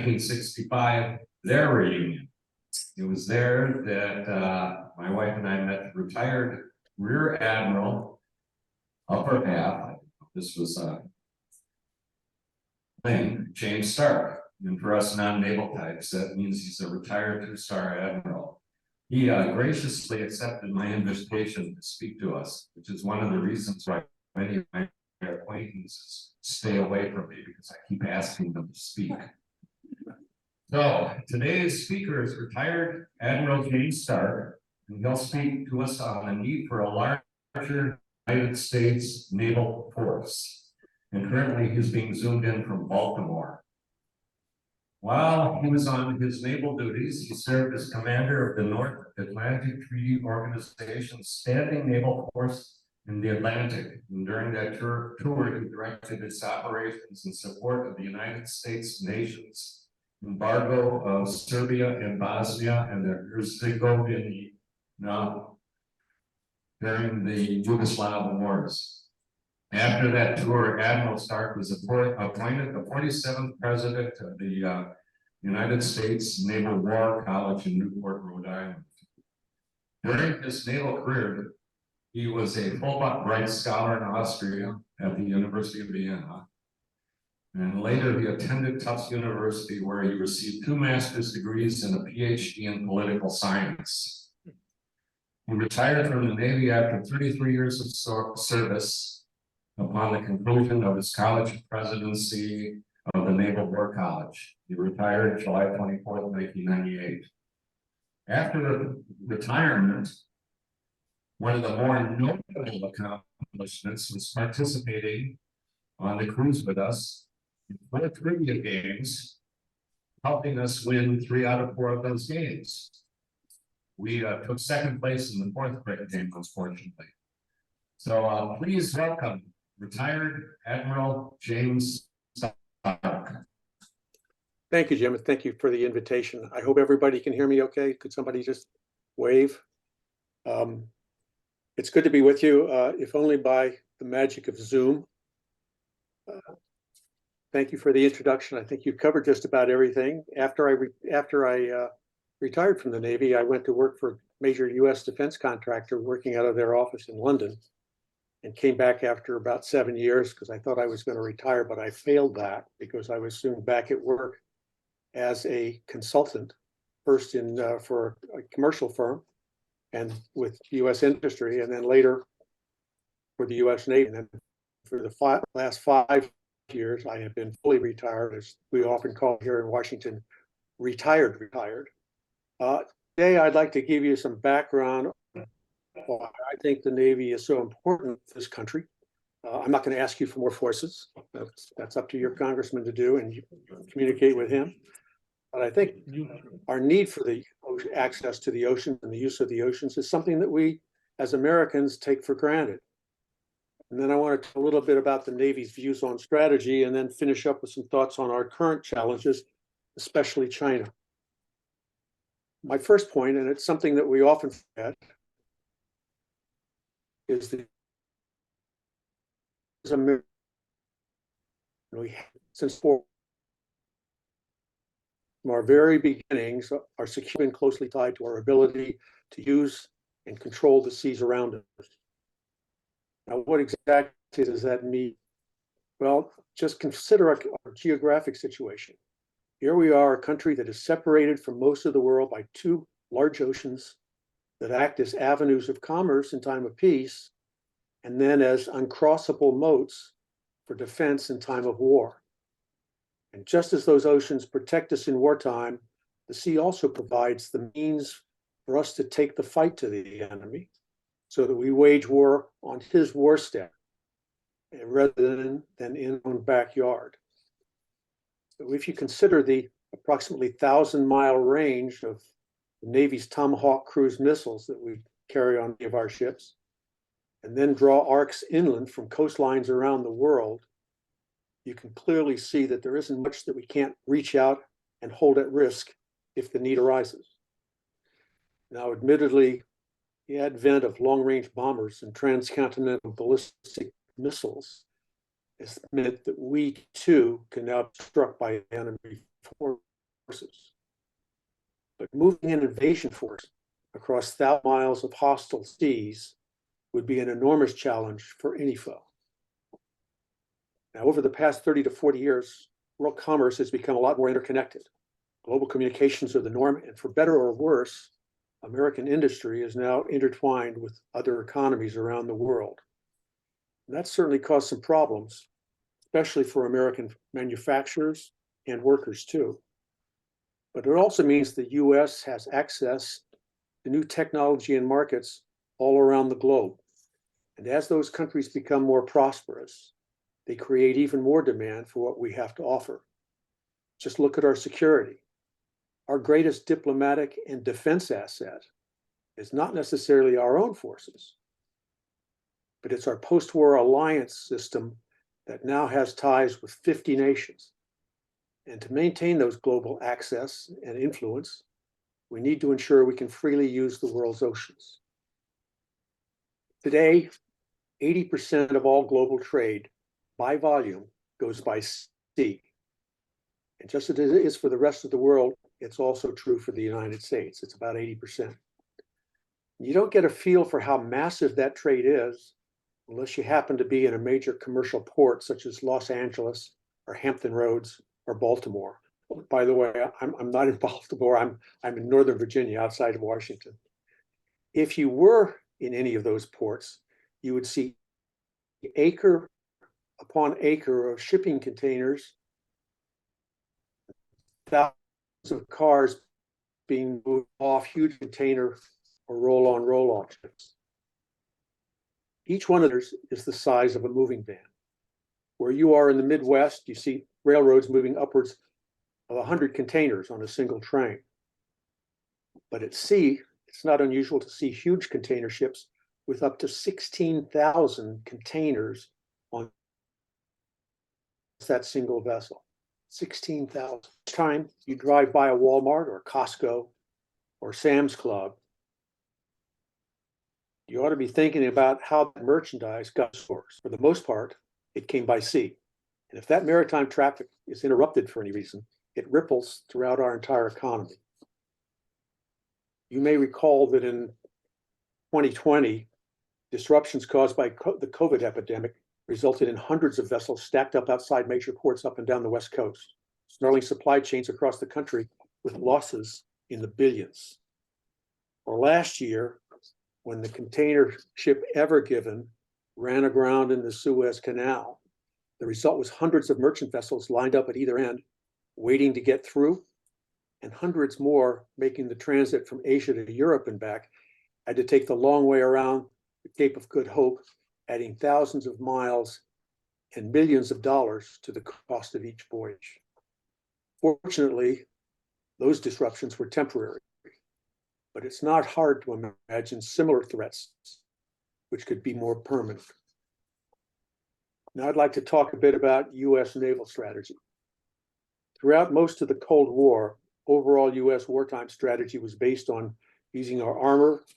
1965, their reunion. It was there that my wife and I met retired Rear Admiral, upper half. This was James Stark. And for us non-naval types, that means he's a retired two-star admiral. He graciously accepted my invitation to speak to us, which is one of the reasons why many of my acquaintances stay away from me, because I keep asking them to speak. So today's speaker is retired Admiral James Stark, and he'll speak to us on the need for a larger United States naval force. And currently he's being zoomed in from Baltimore. While he was on his naval duties, he served as commander of the North Atlantic Treaty Organization's standing naval force in the Atlantic. And during that tour, he directed its operations in support of the United States nation's embargo of Serbia and Bosnia and the Herzegovina during the Yugoslav wars. After that tour, Admiral Stark was appointed the 47th president of the United States Naval War College in Newport, Rhode Island. During his naval career, he was a Fulbright scholar in Austria at the University of Vienna. And later he attended Tufts University, where he received 2 master's degrees and a PhD in political science. He retired from the Navy after 33 years of service upon the conclusion of his college presidency of the Naval War College. He retired July 24th, 1998. After retirement, one of the more notable accomplishments was participating on the cruise with us in 4 trivia games, helping us win 3 out of 4 of those games. We took 2nd place in the 4th game, unfortunately. So please welcome retired Admiral James Stark. Thank you, Jim, and thank you for the invitation. I hope everybody can hear me okay. Could somebody just wave? It's good to be with you, if only by the magic of Zoom. Thank you for the introduction. I think you've covered just about everything. After I retired from the Navy, I went to work for a major U.S. defense contractor working out of their office in London, and came back after about 7 years because I thought I was going to retire, but I failed that because I was soon back at work as a consultant, first for a commercial firm and with U.S. industry, and then later for the U.S. Navy. And then for the last 5 years, I have been fully retired, as we often call here in Washington, retired. Today, I'd like to give you some background why I think the Navy is so important to this country. I'm not going to ask you for more forces. That's up to your congressman to do, and you communicate with him. But I think our need for the access to the ocean and the use of the oceans is something that we, as Americans, take for granted. And then I want to talk a little bit about the Navy's views on strategy, and then finish up with some thoughts on our current challenges, especially China. My first point, and it's something that we often forget, is that since from our very beginnings, our security has been closely tied to our ability to use and control the seas around us. Now, what exactly does that mean? Well, just consider our geographic situation. Here we are, a country that is separated from most of the world by 2 large oceans that act as avenues of commerce in time of peace, and then as uncrossable moats for defense in time of war. And just as those oceans protect us in wartime, the sea also provides the means for us to take the fight to the enemy, so that we wage war on his war step rather than in our own backyard. So if you consider the approximately 1,000-mile range of the Navy's Tomahawk cruise missiles that we carry on many of our ships, and then draw arcs inland from coastlines around the world, you can clearly see that there isn't much that we can't reach out and hold at risk if the need arises. Now, admittedly, the advent of long-range bombers and transcontinental ballistic missiles has meant that we too can now be struck by the enemy force. But moving an invasion force across thousands of miles of hostile seas would be an enormous challenge for any foe. Now, over the past 30 to 40 years, world commerce has become a lot more interconnected. Global communications are the norm, and for better or worse, American industry is now intertwined with other economies around the world. And that certainly caused some problems, especially for American manufacturers and workers too. But it also means the US has access to new technology and markets all around the globe. And as those countries become more prosperous, they create even more demand for what we have to offer. Just look at our security. Our greatest diplomatic and defense asset is not necessarily our own forces, but it's our post-war alliance system that now has ties with 50 nations. And to maintain those global access and influence, we need to ensure we can freely use the world's oceans. Today, 80% of all global trade by volume goes by sea. And just as it is for the rest of the world, it's also true for the United States. It's about 80%. You don't get a feel for how massive that trade is unless you happen to be in a major commercial port such as Los Angeles or Hampton Roads or Baltimore. By the way, I'm not in Baltimore. I'm in Northern Virginia, outside of Washington. If you were in any of those ports, you would see acre upon acre of shipping containers, thousands of cars being moved off huge container or roll-on, roll-off ships. Each one of those is the size of a moving van. Where you are in the Midwest, you see railroads moving upwards of 100 containers on a single train. But at sea, it's not unusual to see huge container ships with up to 16,000 containers on that single vessel. 16,000. Each time you drive by a Walmart or Costco or Sam's Club, you ought to be thinking about how merchandise got sourced. For the most part, it came by sea. And if that maritime traffic is interrupted for any reason, it ripples throughout our entire economy. You may recall that in 2020, disruptions caused by the COVID epidemic resulted in hundreds of vessels stacked up outside major ports up and down the West Coast, snarling supply chains across the country with losses in the billions. Or last year, when the container ship Ever Given ran aground in the Suez Canal, the result was hundreds of merchant vessels lined up at either end, waiting to get through, and hundreds more making the transit from Asia to Europe and back had to take the long way around the Cape of Good Hope, adding thousands of miles and millions of dollars to the cost of each voyage. Fortunately, those disruptions were temporary, but it's not hard to imagine similar threats which could be more permanent. Now I'd like to talk a bit about US naval strategy. Throughout most of the Cold War, overall US wartime strategy was based on using our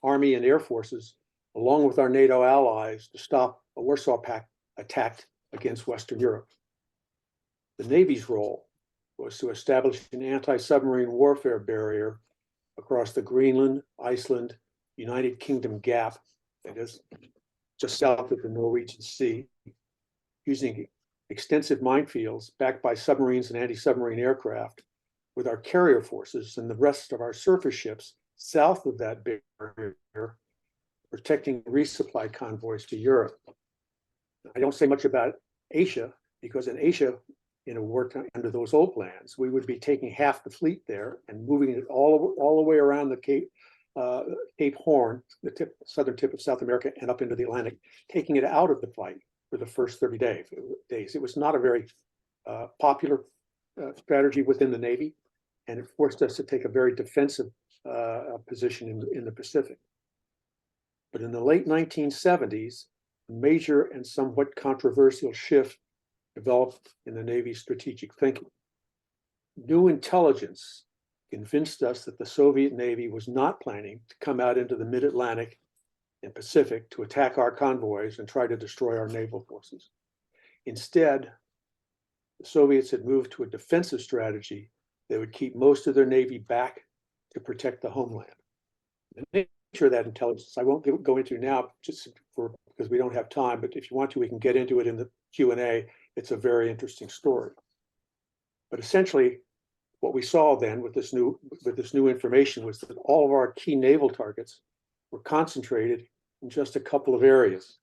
army, and air forces, along with our NATO allies, to stop a Warsaw Pact attack against Western Europe. The Navy's role was to establish an anti-submarine warfare barrier across the Greenland, Iceland, United Kingdom gap, that is just south of the Norwegian Sea, using extensive minefields backed by submarines and anti-submarine aircraft, with our carrier forces and the rest of our surface ships south of that barrier, protecting resupply convoys to Europe. I don't say much about Asia, because in Asia, in a wartime under those old plans, we would be taking half the fleet there and moving it all the way around the Cape Horn, the southern tip of South America, and up into the Atlantic, taking it out of the fight for the first 30 days. It was not a very popular strategy within the Navy, and it forced us to take a very defensive position in the Pacific. But in the late 1970s, a major and somewhat controversial shift developed in the Navy's strategic thinking. New intelligence convinced us that the Soviet Navy was not planning to come out into the mid-Atlantic and Pacific to attack our convoys and try to destroy our naval forces. Instead, the Soviets had moved to a defensive strategy they would keep most of their Navy back to protect the homeland. The nature of that intelligence, I won't go into now because we don't have time, but if you want to, we can get into it in the Q&A. It's a very interesting story. But essentially, what we saw then with this new information was that all of our key naval targets were concentrated in just a couple of areas,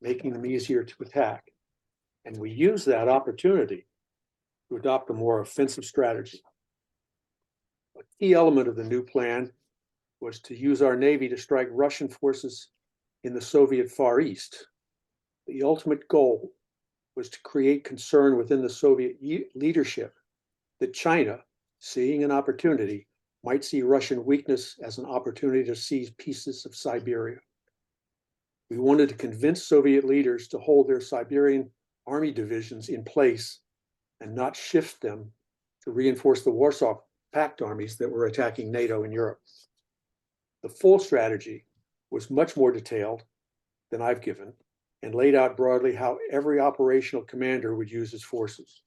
making them easier to attack. And we used that opportunity to adopt a more offensive strategy. A key element of the new plan was to use our Navy to strike Russian forces in the Soviet Far East. The ultimate goal was to create concern within the Soviet leadership that China, seeing an opportunity, might see Russian weakness as an opportunity to seize pieces of Siberia. We wanted to convince Soviet leaders to hold their Siberian army divisions in place and not shift them to reinforce the Warsaw Pact armies that were attacking NATO in Europe. The full strategy was much more detailed than I've given and laid out broadly how every operational commander would use his forces.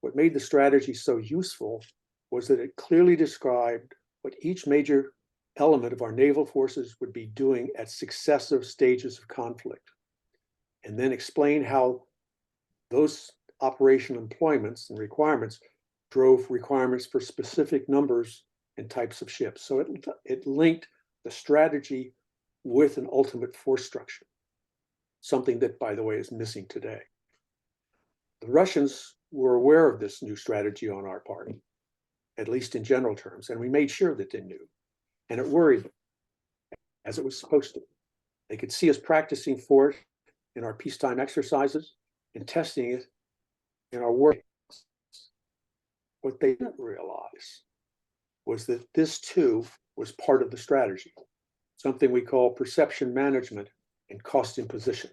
What made the strategy so useful was that it clearly described what each major element of our naval forces would be doing at successive stages of conflict, and then explain how those operational employments and requirements drove requirements for specific numbers and types of ships. So it linked the strategy with an ultimate force structure, something that, by the way, is missing today. The Russians were aware of this new strategy on our part, at least in general terms, and we made sure that they knew. And it worried them, as it was supposed to. They could see us practicing for it in our peacetime exercises and testing it in our war. What they didn't realize was that this too was part of the strategy, something we call perception management and cost imposition.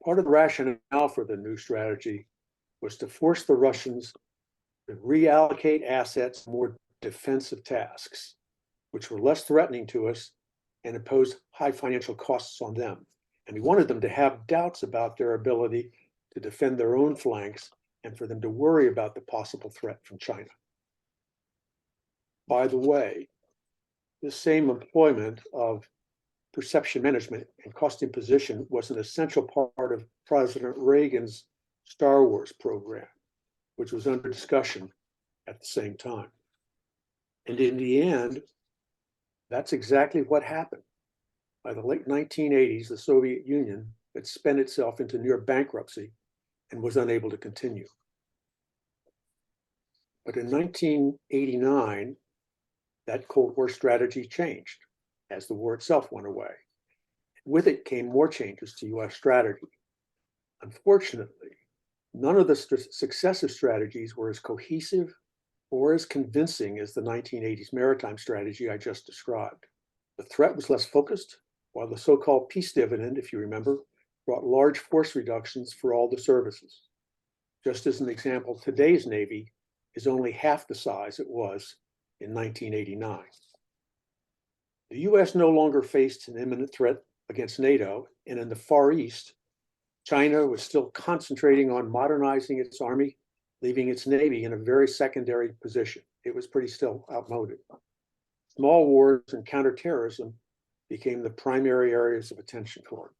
Part of the rationale for the new strategy was to force the Russians to reallocate assets to more defensive tasks, which were less threatening to us and imposed high financial costs on them. And we wanted them to have doubts about their ability to defend their own flanks and for them to worry about the possible threat from China. By the way, this same employment of perception management and cost imposition was an essential part of President Reagan's Star Wars program, which was under discussion at the same time. And in the end, that's exactly what happened. By the late 1980s, the Soviet Union had spent itself into near bankruptcy and was unable to continue. But in 1989, that Cold War strategy changed as the war itself went away. With it came more changes to US strategy. Unfortunately, none of the successive strategies were as cohesive or as convincing as the 1980s maritime strategy I just described. The threat was less focused, while the so-called peace dividend, if you remember, brought large force reductions for all the services. Just as an example, today's Navy is only half the size it was in 1989. The US no longer faced an imminent threat against NATO, and in the Far East, China was still concentrating on modernizing its army, leaving its Navy in a very secondary position. It was pretty still outmoded. Small wars and counterterrorism became the primary areas of attention for it.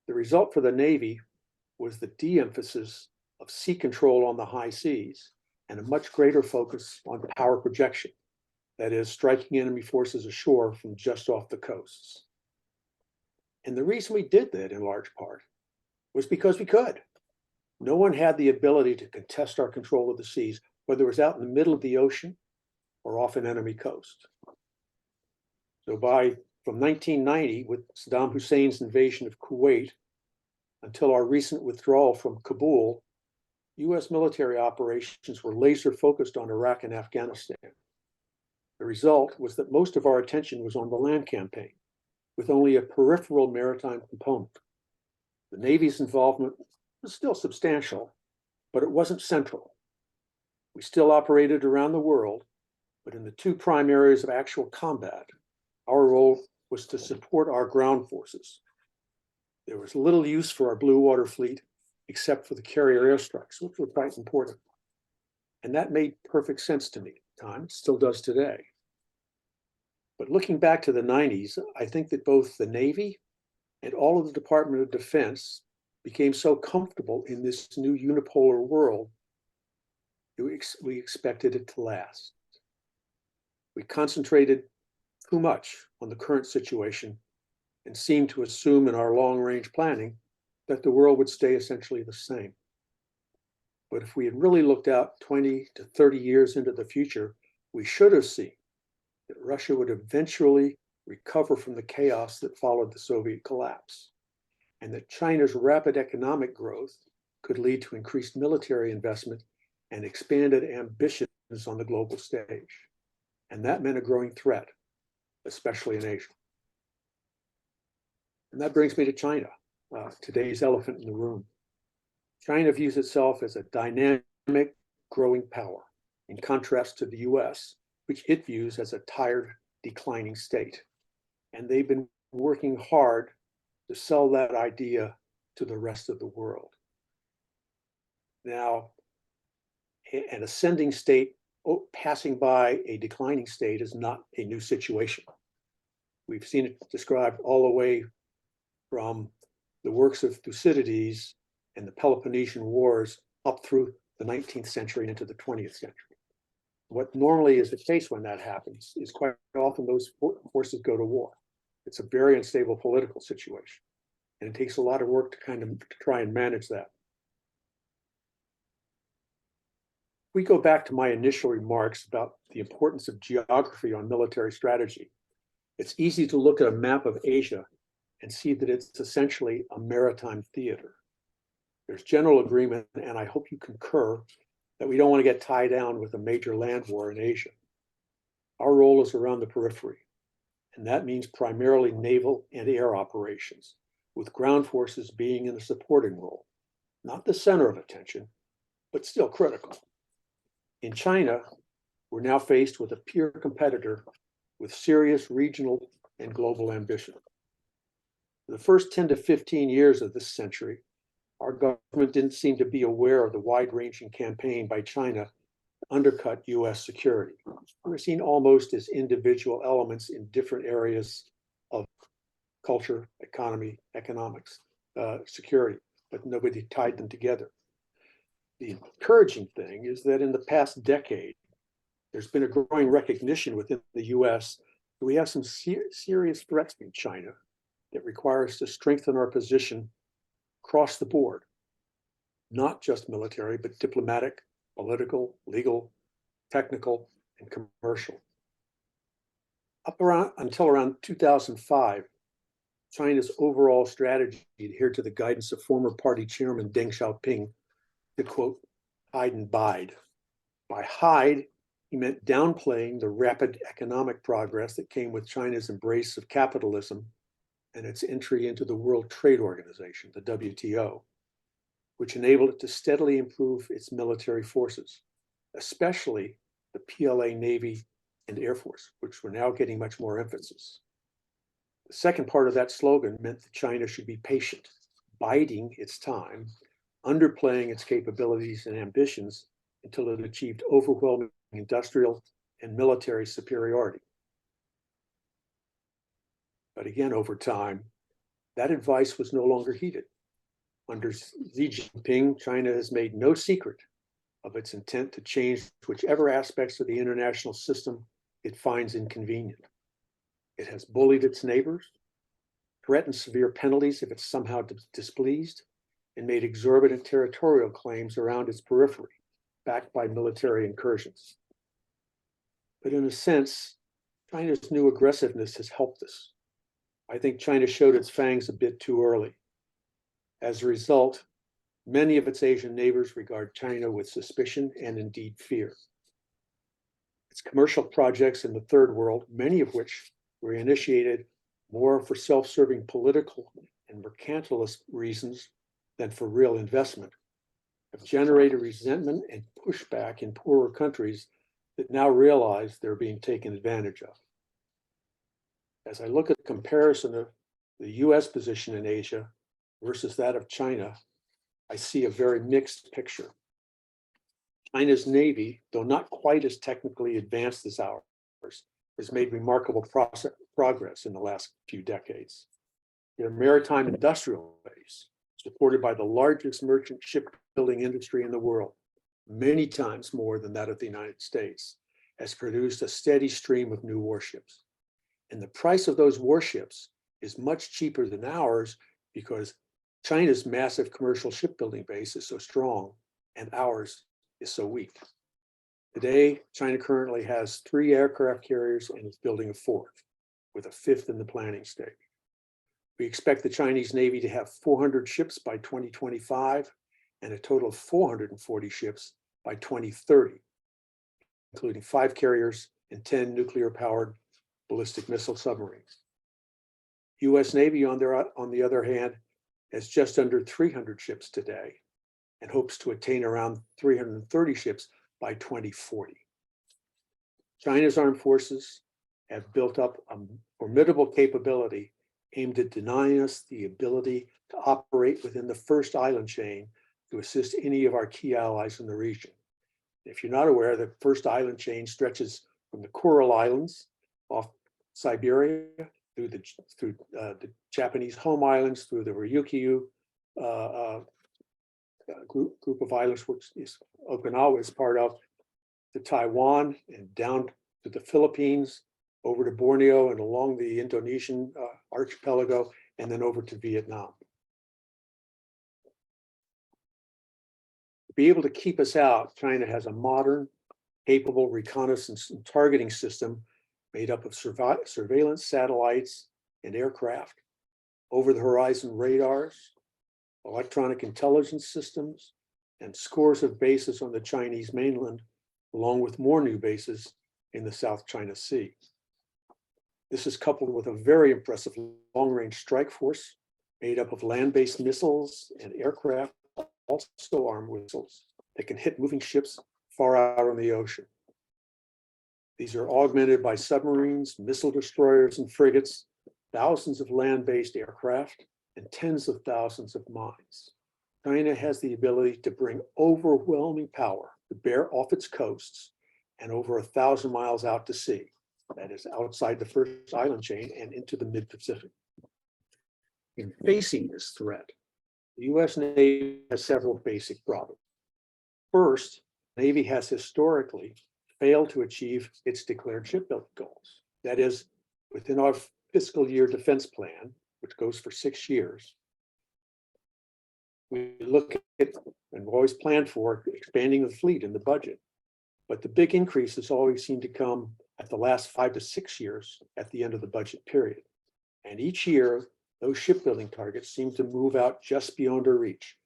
The result for the Navy was the de-emphasis of sea control on the high seas and a much greater focus on power projection, that is, striking enemy forces ashore from just off the coasts. And the reason we did that, in large part, was because we could. No one had the ability to contest our control of the seas, whether it was out in the middle of the ocean or off an enemy coast. So from 1990, with Saddam Hussein's invasion of Kuwait until our recent withdrawal from Kabul, US military operations were laser focused on Iraq and Afghanistan. The result was that most of our attention was on the land campaign, with only a peripheral maritime component. The Navy's involvement was still substantial, but it wasn't central. We still operated around the world, but in the two prime areas of actual combat, our role was to support our ground forces. There was little use for our blue water fleet, except for the carrier airstrikes, which were quite important. And that made perfect sense to me at the time, it still does today. But looking back to the 90s, I think that both the Navy and all of the Department of Defense became so comfortable in this new unipolar world that we expected it to last. We concentrated too much on the current situation and seemed to assume in our long-range planning that the world would stay essentially the same. But if we had really looked out 20 to 30 years into the future, we should have seen that Russia would eventually recover from the chaos that followed the Soviet collapse, and that China's rapid economic growth could lead to increased military investment and expanded ambitions on the global stage. And that meant a growing threat, especially in Asia. And that brings me to China, today's elephant in the room. China views itself as a dynamic, growing power, in contrast to the US, which it views as a tired, declining state. And they've been working hard to sell that idea to the rest of the world. Now, an ascending state passing by a declining state is not a new situation. We've seen it described all the way from the works of Thucydides and the Peloponnesian Wars up through the 19th century and into the 20th century. What normally is the case when that happens is quite often those forces go to war. It's a very unstable political situation, and it takes a lot of work to try and manage that. We go back to my initial remarks about the importance of geography on military strategy. It's easy to look at a map of Asia and see that it's essentially a maritime theater. There's general agreement, and I hope you concur, that we don't want to get tied down with a major land war in Asia. Our role is around the periphery, and that means primarily naval and air operations, with ground forces being in a supporting role, not the center of attention, but still critical. In China, we're now faced with a peer competitor with serious regional and global ambition. For the first 10 to 15 years of this century, our government didn't seem to be aware of the wide-ranging campaign by China to undercut US security. We're seen almost as individual elements in different areas of culture, economy, economics, security, but nobody tied them together. The encouraging thing is that in the past decade, there's been a growing recognition within the US that we have some serious threats from China that require us to strengthen our position across the board, not just military, but diplomatic, political, legal, technical, and commercial. Until around 2005, China's overall strategy adhered to the guidance of former party chairman Deng Xiaoping to quote, hide and bide. By hide, he meant downplaying the rapid economic progress that came with China's embrace of capitalism and its entry into the World Trade Organization, the WTO, which enabled it to steadily improve its military forces, especially the PLA Navy and Air Force, which were now getting much more emphasis. The second part of that slogan meant that China should be patient, biding its time, underplaying its capabilities and ambitions until it achieved overwhelming industrial and military superiority. But again, over time, that advice was no longer heeded. Under Xi Jinping, China has made no secret of its intent to change whichever aspects of the international system it finds inconvenient. It has bullied its neighbors, threatened severe penalties if it's somehow displeased, and made exorbitant territorial claims around its periphery, backed by military incursions. But in a sense, China's new aggressiveness has helped us. I think China showed its fangs a bit too early. As a result, many of its Asian neighbors regard China with suspicion and indeed fear. Its commercial projects in the third world, many of which were initiated more for self-serving political and mercantilist reasons than for real investment, have generated resentment and pushback in poorer countries that now realize they're being taken advantage of. As I look at the comparison of the US position in Asia versus that of China, I see a very mixed picture. China's Navy, though not quite as technically advanced as ours, has made remarkable progress in the last few decades. Their maritime industrial base, supported by the largest merchant shipbuilding industry in the world, many times more than that of the United States, has produced a steady stream of new warships. And the price of those warships is much cheaper than ours because China's massive commercial shipbuilding base is so strong and ours is so weak. Today, China currently has 3 aircraft carriers and is building a 4th, with a 5th in the planning stage. We expect the Chinese Navy to have 400 ships by 2025 and a total of 440 ships by 2030, including 5 carriers and 10 nuclear-powered ballistic missile submarines. US Navy, on the other hand, has just under 300 ships today and hopes to attain around 330 ships by 2040. China's armed forces have built up a formidable capability aimed at denying us the ability to operate within the first island chain to assist any of our key allies in the region. If you're not aware, the first island chain stretches from the Kuril Islands off Siberia through the Japanese home islands, through the Ryukyu group of islands, which is Okinawa is part of, to Taiwan and down to the Philippines, over to Borneo and along the Indonesian archipelago, and then over to Vietnam. To be able to keep us out, China has a modern, capable reconnaissance and targeting system made up of surveillance satellites and aircraft, over-the-horizon radars, electronic intelligence systems, and scores of bases on the Chinese mainland, along with more new bases in the South China Sea. This is coupled with a very impressive long-range strike force made up of land-based missiles and aircraft, also armed with missiles that can hit moving ships far out on the ocean. These are augmented by submarines, missile destroyers, and frigates, thousands of land-based aircraft, and tens of thousands of mines. China has the ability to bring overwhelming power to bear off its coasts and over 1,000 miles out to sea, that is outside the first island chain and into the mid-Pacific. In facing this threat, the US Navy has several basic problems. First, the Navy has historically failed to achieve its declared shipbuilding goals. That is, within our fiscal year defense plan, which goes for 6 years, we look at and always planned for expanding the fleet in the budget. But the big increases always seem to come at the last 5 to 6 years at the end of the budget period. And each year, those shipbuilding targets seem to move out just beyond our reach.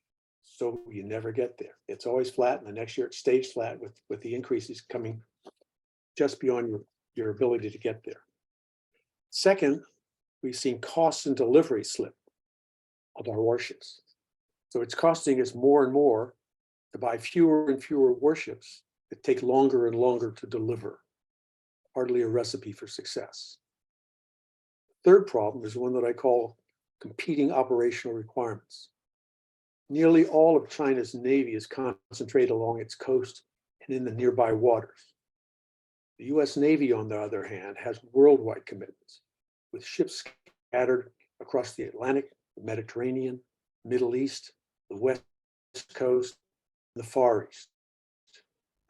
So you never get there. It's always flat, and the next year it stays flat with the increases coming just beyond your ability to get there. Second, we've seen costs and delivery slip of our warships. So it's costing us more and more to buy fewer and fewer warships that take longer and longer to deliver. Hardly a recipe for success. Third problem is one that I call competing operational requirements. Nearly all of China's Navy is concentrated along its coast and in the nearby waters. The US Navy, on the other hand, has worldwide commitments, with ships scattered across the Atlantic, the Mediterranean, Middle East, the West Coast, and the Far East.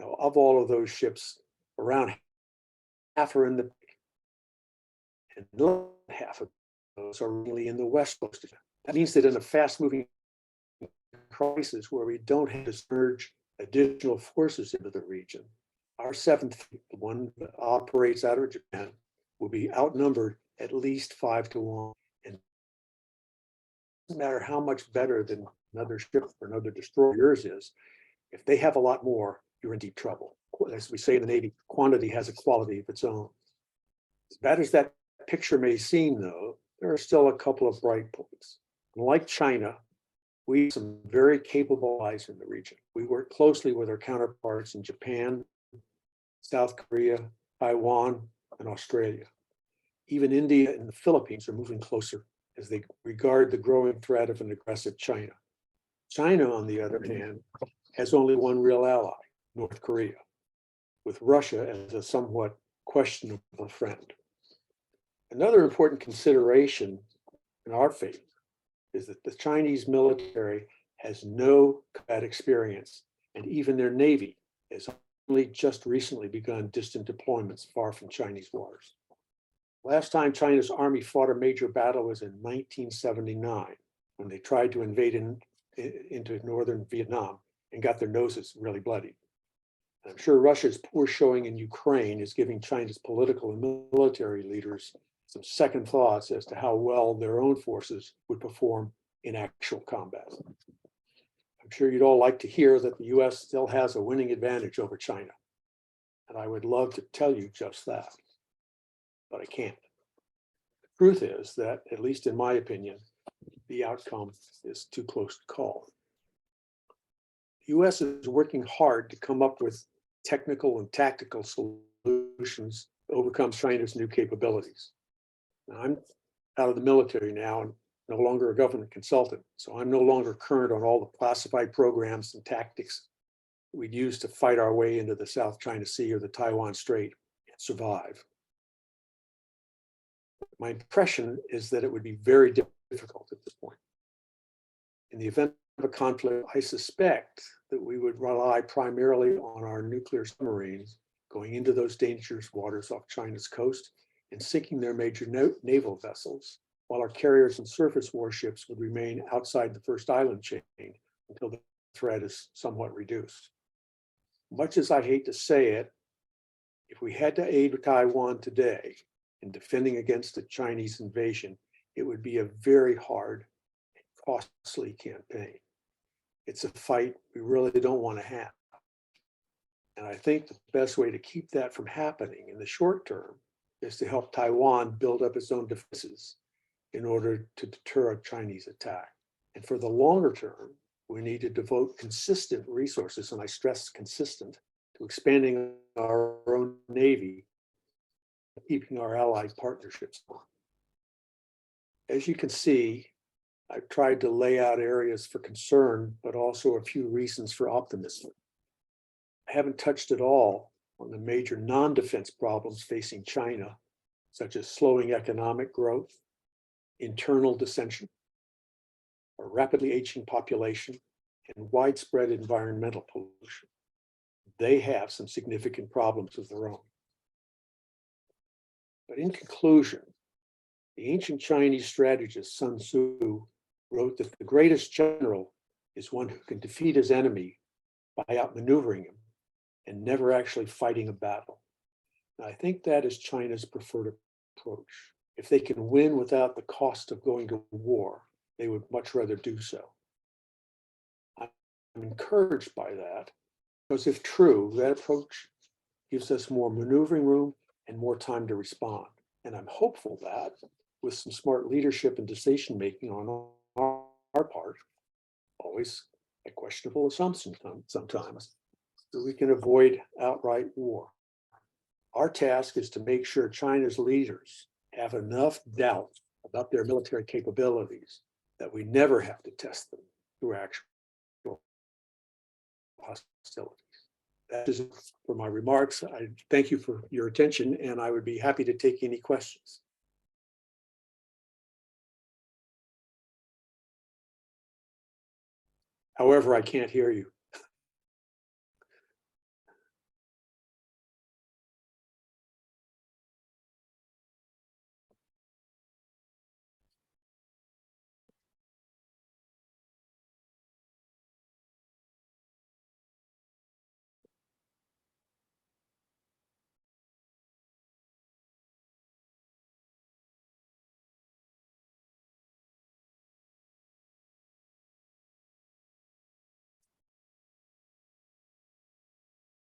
Now, of all of those ships, around half are in the, and half of those are really in the West Coast. That means that in a fast-moving crisis where we don't have to surge additional forces into the region, our 7th Fleet, the one that operates out of Japan, will be outnumbered at least 5 to 1. And it doesn't matter how much better than another ship or another destroyer yours is, if they have a lot more, you're in deep trouble. As we say in the Navy, quantity has a quality of its own. As bad as that picture may seem, though, there are still a couple of bright points. Like China, we have some very capable allies in the region. We work closely with our counterparts in Japan, South Korea, Taiwan, and Australia. Even India and the Philippines are moving closer as they regard the growing threat of an aggressive China. China, on the other hand, has only one real ally, North Korea, with Russia as a somewhat questionable friend. Another important consideration in our fate is that the Chinese military has no combat experience, and even their Navy has only just recently begun distant deployments far from Chinese waters. Last time China's army fought a major battle was in 1979, when they tried to invade into northern Vietnam and got their noses really bloody. I'm sure Russia's poor showing in Ukraine is giving China's political and military leaders some second thoughts as to how well their own forces would perform in actual combat. I'm sure you'd all like to hear that the US still has a winning advantage over China. And I would love to tell you just that, but I can't. The truth is that, at least in my opinion, the outcome is too close to call. The US is working hard to come up with technical and tactical solutions to overcome China's new capabilities. Now, I'm out of the military now and no longer a government consultant, so I'm no longer current on all the classified programs and tactics we'd use to fight our way into the South China Sea or the Taiwan Strait and survive. My impression is that it would be very difficult at this point. In the event of a conflict, I suspect that we would rely primarily on our nuclear submarines going into those dangerous waters off China's coast and sinking their major naval vessels, while our carriers and surface warships would remain outside the first island chain until the threat is somewhat reduced. Much as I hate to say it, if we had to aid Taiwan today in defending against a Chinese invasion, it would be a very hard and costly campaign. It's a fight we really don't want to have. And I think the best way to keep that from happening in the short term is to help Taiwan build up its own defenses in order to deter a Chinese attack. And for the longer term, we need to devote consistent resources, and I stress consistent, to expanding our own Navy, keeping our allied partnerships on. As you can see, I've tried to lay out areas for concern, but also a few reasons for optimism. I haven't touched at all on the major non-defense problems facing China, such as slowing economic growth, internal dissension, a rapidly aging population, and widespread environmental pollution. They have some significant problems of their own. But in conclusion, the ancient Chinese strategist Sun Tzu wrote that the greatest general is one who can defeat his enemy by outmaneuvering him and never actually fighting a battle. And I think that is China's preferred approach. If they can win without the cost of going to war, they would much rather do so. I'm encouraged by that, because if true, that approach gives us more maneuvering room and more time to respond. And I'm hopeful that with some smart leadership and decision making on our part, always a questionable assumption sometimes, that we can avoid outright war. Our task is to make sure China's leaders have enough doubt about their military capabilities that we never have to test them through actual hostilities. That is it for my remarks. I thank you for your attention, and I would be happy to take any questions. However, I can't hear you.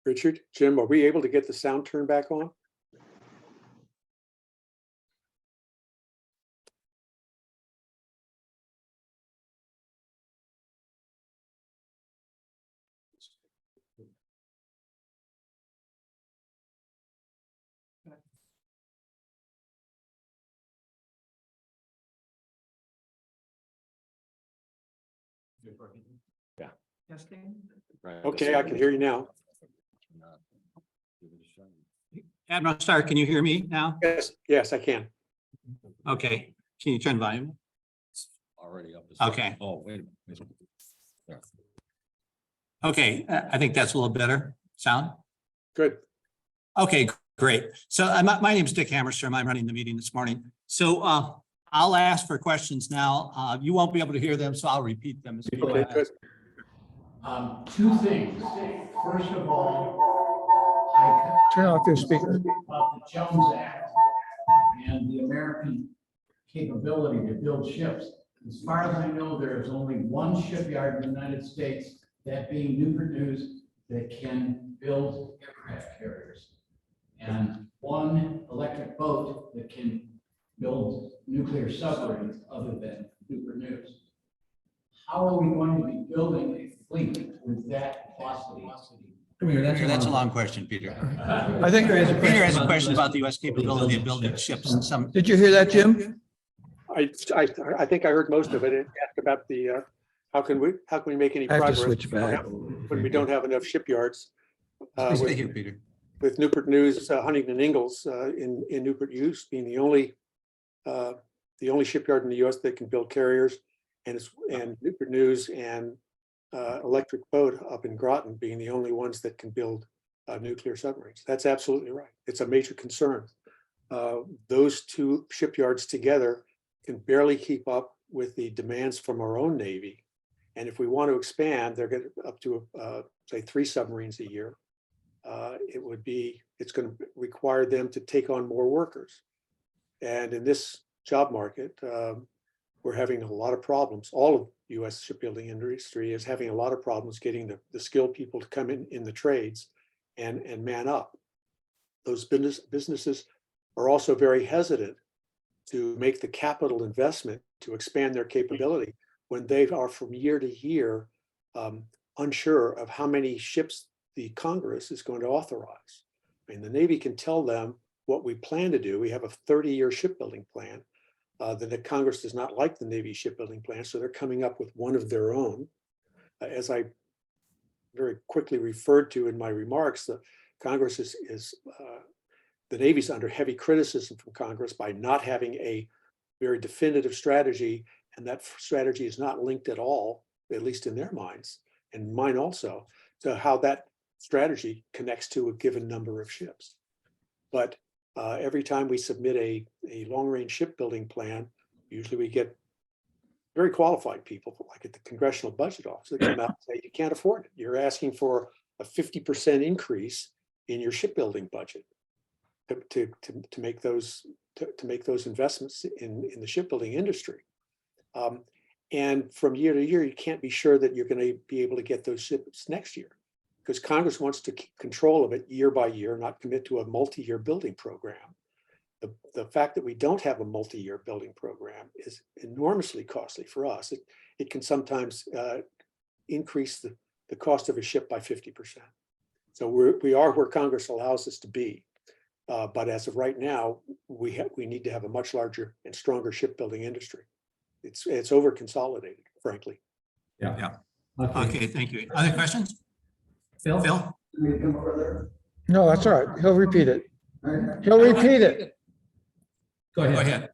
Richard, Jim, are we able to get the sound turned back on? Yeah. Testing. Right. Okay, I can hear you now. Admiral Stark, can you hear me now? Yes, I can. Okay, can you turn the volume? Already up. Okay. Oh, wait a minute. Yeah. Okay, I think that's a little better sound. Good. Okay, great. So my name is Dick Hammerstrom. I'm running the meeting this morning. So I'll ask for questions now. You won't be able to hear them, so I'll repeat them as we go Okay, ahead. good. Two things. First of all, I Turn off your speaker. about the Jones Act and the American capability to build ships. As far as I know, there is only one shipyard in the United States, that being Newport News, that can build aircraft carriers. And one electric boat that can build nuclear submarines other than Newport News. How are we going to be building a fleet with that capacity? That's a long question, Peter. I think, Peter has a question about the U.S. capability of building ships and some. did you hear that, Jim? I think I heard most of it. It asked about the, how can we make any I have to progress switch back. when we don't have enough shipyards? Please With stay here, Peter. with Newport News, Huntington Ingalls in Newport News being the only shipyard in the U.S. that can build carriers, and Newport News and Electric Boat up in Groton being the only ones that can build nuclear submarines. That's absolutely right. It's a major concern. Those two shipyards together can barely keep up with the demands from our own Navy, and if we want to expand, they're getting up to say 3 submarines a year. It's going to require them to take on more workers. And in this job market, we're having a lot of problems. All of U.S. shipbuilding industry is having a lot of problems getting the skilled people to come in the trades and man up. Those businesses are also very hesitant to make the capital investment to expand their capability when they are from year to year unsure of how many ships the Congress is going to authorize. I mean, the Navy can tell them what we plan to do. We have a 30-year shipbuilding plan. The Congress does not like the Navy shipbuilding plan, so they're coming up with one of their own. As I very quickly referred to in my remarks, the Congress the Navy's under heavy criticism from Congress by not having a very definitive strategy, and that strategy is not linked at all, at least in their minds, and mine also, to how that strategy connects to a given number of ships. But every time we submit a long-range shipbuilding plan, usually we get very qualified people, like at the Congressional Budget Office, that come out and say, you can't afford it. You're asking for a 50% increase in your shipbuilding budget to make those investments in the shipbuilding industry. And from year to year, you can't be sure that you're going to be able to get those ships next year, because Congress wants to keep control of it year by year, not commit to a multi-year building program. The fact that we don't have a multi-year building program is enormously costly for us. It can sometimes increase the cost of a ship by 50%. So we are where Congress allows us to be. But as of right now, we need to have a much larger and stronger shipbuilding industry. It's over consolidated, frankly. Yeah. Okay, thank you. Other questions? Phil? No, that's all right. He'll repeat it. He'll repeat it. Go ahead.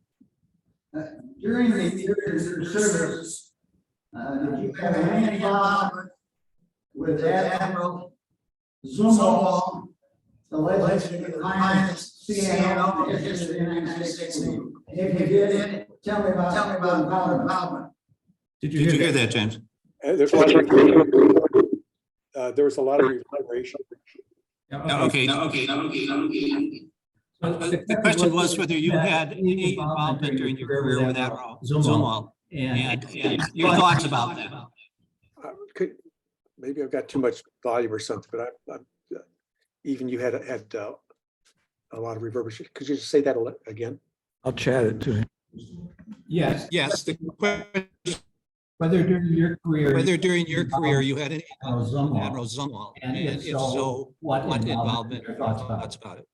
During the years of service, did you have any involvement with Admiral Zumwalt, the legislative alliance, CNO, the history of the United States Navy? If you did, tell me about involvement. Did you hear that, James? There's a lot of there was a lot of reverberation. Okay. The question was whether you had any involvement during your career with Admiral Zumwalt and your thoughts about that. Maybe I've got too much volume or something, but even you had a lot of reverberation. Could you just say that again? I'll chat it to him. Yes. The question, Whether during your career you had any Admiral Zumwalt, and if so, what involvement or thoughts about it?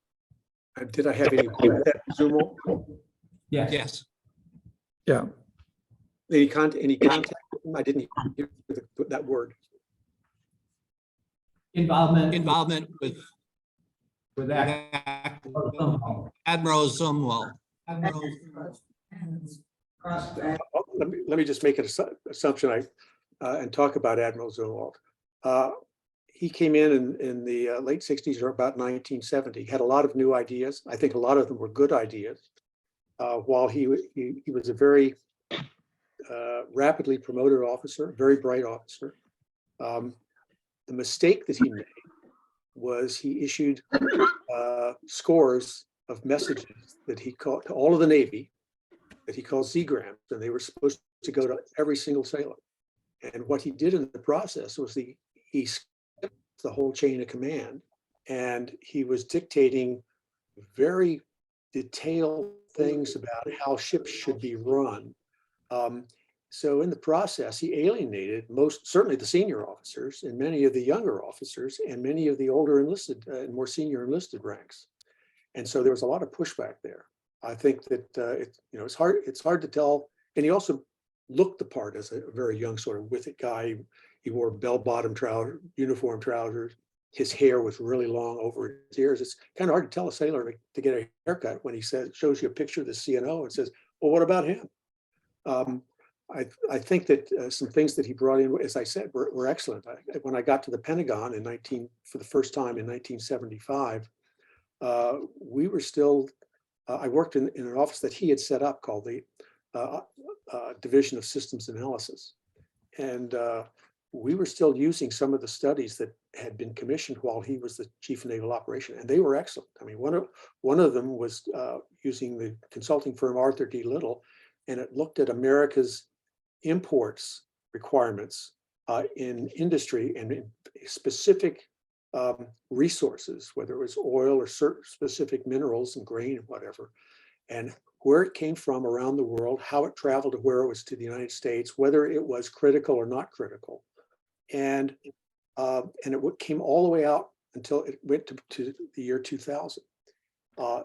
Did I have any Zumwalt? Yes. Yeah. Any contact? I didn't hear that word. involvement Involvement with with that. Admiral Zumwalt. Let me just make an assumption and talk about Admiral Zumwalt. He came in the late 60s or about 1970. Had a lot of new ideas. I think a lot of them were good ideas. While he was a very rapidly promoted officer, very bright officer. The mistake that he made was he issued scores of messages that he called to all of the Navy that he called Z-grams, and they were supposed to go to every single sailor. And what he did in the process was he skipped the whole chain of command, and he was dictating very detailed things about how ships should be run. So in the process, he alienated certainly the senior officers and many of the younger officers and many of the older enlisted and more senior enlisted ranks. And so there was a lot of pushback there. I think that it's hard to tell. And he also looked the part as a very young sort of with it guy. He wore bell-bottom trousers, uniform trousers. His hair was really long over his ears. It's kind of hard to tell a sailor to get a haircut when he shows you a picture of the CNO and says, well, what about him? I think that some things that he brought in, as I said, were excellent. When I got to the Pentagon for the first time in 1975, we were still, I worked in an office that he had set up called the Division of Systems Analysis. And we were still using some of the studies that had been commissioned while he was the Chief of Naval Operation, and they were excellent. I mean, one of them was using the consulting firm Arthur D. Little, and it looked at America's imports requirements in industry and in specific resources, whether it was oil or certain specific minerals and grain and whatever, and where it came from around the world, how it traveled to where it was to the United States, whether it was critical or not critical. And it came all the way out until it went to the year 2000.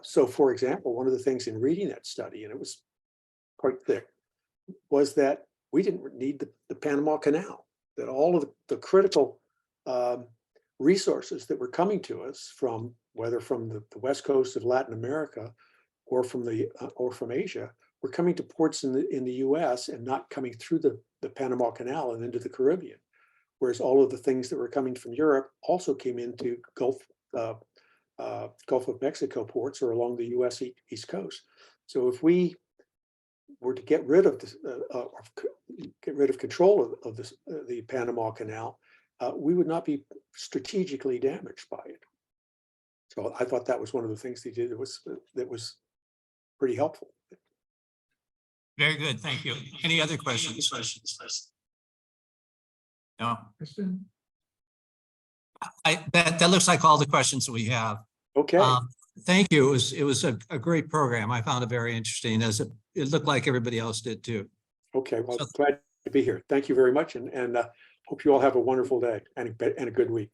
So for example, one of the things in reading that study, and it was quite thick, was that we didn't need the Panama Canal, that all of the critical resources that were coming to us from, whether from the west coast of Latin America or from Asia, were coming to ports in the US and not coming through the Panama Canal and into the Caribbean. Whereas all of the things that were coming from Europe also came into Gulf of Mexico ports or along the US East Coast. So if we were to get rid of control of the Panama Canal, we would not be strategically damaged by it. So I thought that was one of the things they did that was pretty helpful. Very good, thank you. Any other questions? No. That looks like all the questions that we have. Okay. Thank you. It was a great program. I found it very interesting, as it looked like everybody else did too. Okay, well, glad to be here. Thank you very much, and hope you all have a wonderful day and a good week.